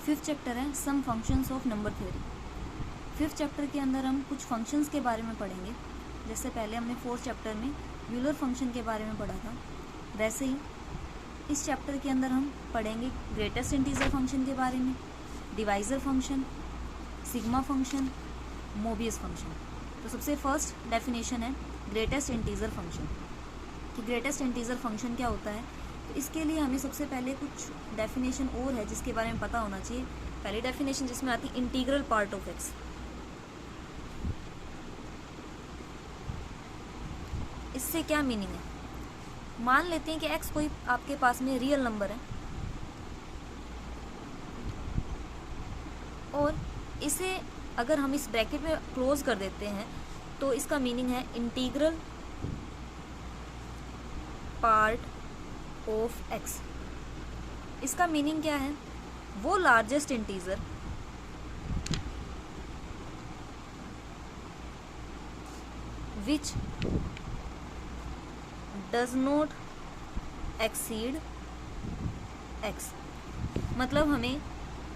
Fifth chapter है some functions of number theory. Fifth chapter के अंदर हम कुछ फंक्शंस के बारे में पढ़ेंगे। जैसे पहले हमने फोर्थ चैप्टर में यूलर फंक्शन के बारे में पढ़ा था, वैसे ही इस चैप्टर के अंदर हम पढ़ेंगे ग्रेटेस्ट इंटीजर फंक्शन के बारे में, divisor function, sigma function, Mobius function. तो सबसे फर्स्ट डेफिनेशन है ग्रेटेस्ट इंटीजर फंक्शन कि ग्रेटेस्ट इंटीजर फंक्शन क्या होता है। तो इसके लिए हमें सबसे पहले कुछ डेफिनेशन और है जिसके बारे में पता होना चाहिए। पहली डेफिनेशन जिसमें आती है इंटीग्रल पार्ट ऑफ एक्स। इससे क्या मीनिंग है, मान लेते हैं कि एक्स कोई आपके पास में रियल नंबर है और इसे अगर हम इस ब्रैकेट में क्लोज कर देते हैं तो इसका मीनिंग है इंटीग्रल पार्ट ऑफ एक्स। इसका मीनिंग क्या है, वो largest integer which does not exceed x. मतलब हमें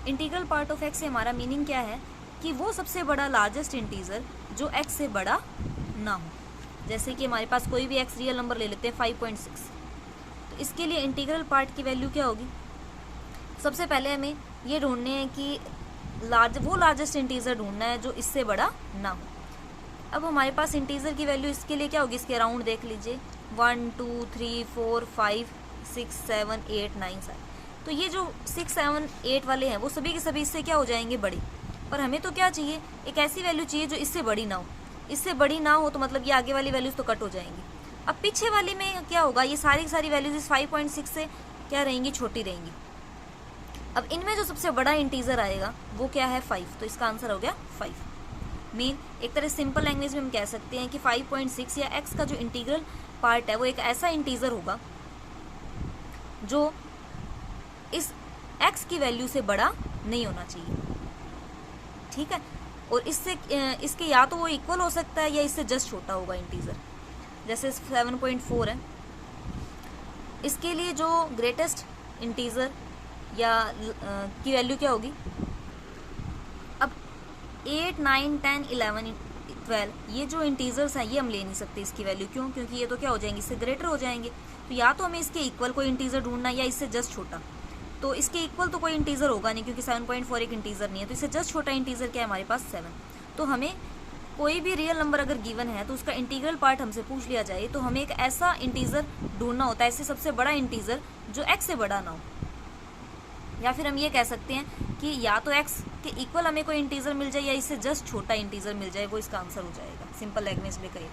इंटीग्रल पार्ट ऑफ एक्स से हमारा मीनिंग क्या है कि वो सबसे बड़ा लार्जेस्ट इंटीजर जो एक्स से बड़ा ना हो। जैसे कि हमारे पास कोई भी एक्स रियल नंबर ले लेते हैं 5.6, तो इसके लिए इंटीग्रल पार्ट की वैल्यू क्या होगी। सबसे पहले हमें ये ढूंढने हैं कि वो लार्जेस्ट इंटीजर ढूंढना है जो इससे बड़ा ना हो। अब हमारे पास इंटीजर की वैल्यू इसके लिए क्या होगी, इसके अराउंड देख लीजिए 1 2 3 4 5 6 7 8 9 7। तो ये जो 6 7 8 वाले हैं वो सभी के सभी इससे क्या हो जाएंगे, बड़ी। पर हमें तो क्या चाहिए, एक ऐसी वैल्यू चाहिए जो इससे बड़ी ना हो। इससे बड़ी ना हो तो मतलब ये आगे वाली वैल्यूज तो कट हो जाएंगी। अब पीछे वाली में क्या होगा, ये सारी की सारी वैल्यूज इस 5.6 से क्या रहेंगी, छोटी रहेंगी। अब इनमें जो सबसे बड़ा इंटीजर आएगा वो क्या है, 5। तो इसका आंसर हो गया 5। मीन एक तरह सिंपल लैंग्वेज में हम कह सकते हैं कि 5.6 या एक्स का जो इंटीग्रल पार्ट है वो एक ऐसा इंटीजर होगा जो इस एक्स की वैल्यू से बड़ा नहीं होना चाहिए। ठीक है, और इसके या तो वो इक्वल हो सकता है या इससे जस्ट छोटा होगा इंटीजर। जैसे 7.4 है, इसके लिए जो ग्रेटेस्ट इंटीजर या की वैल्यू क्या होगी। अब 8 9 10 11 12 ये जो इंटीजर्स हैं ये हम ले नहीं सकते इसकी वैल्यू, क्यों, क्योंकि ये तो क्या हो जाएंगे, इससे ग्रेटर हो जाएंगे। तो या तो हमें इसके इक्वल कोई इंटीजर ढूंढना या इससे जस्ट छोटा। तो इसके इक्वल तो कोई इंटीजर होगा नहीं क्योंकि 7.4 एक इंटीजर नहीं है। तो इससे जस्ट छोटा इंटीजर क्या है हमारे पास, 7। तो हमें कोई भी रियल नंबर अगर गिवन है तो उसका इंटीग्रल पार्ट हमसे पूछ लिया जाए तो हमें एक ऐसा इंटीजर ढूंढना होता है, ऐसे सबसे बड़ा इंटीजर जो एक्स से बड़ा ना हो। या फिर हम ये कह सकते हैं कि या तो एक्स के इक्वल हमें कोई इंटीजर मिल जाए या इससे जस्ट छोटा इंटीजर मिल जाए, वो इसका आंसर हो जाएगा सिंपल लैंग्वेज में कहे तो।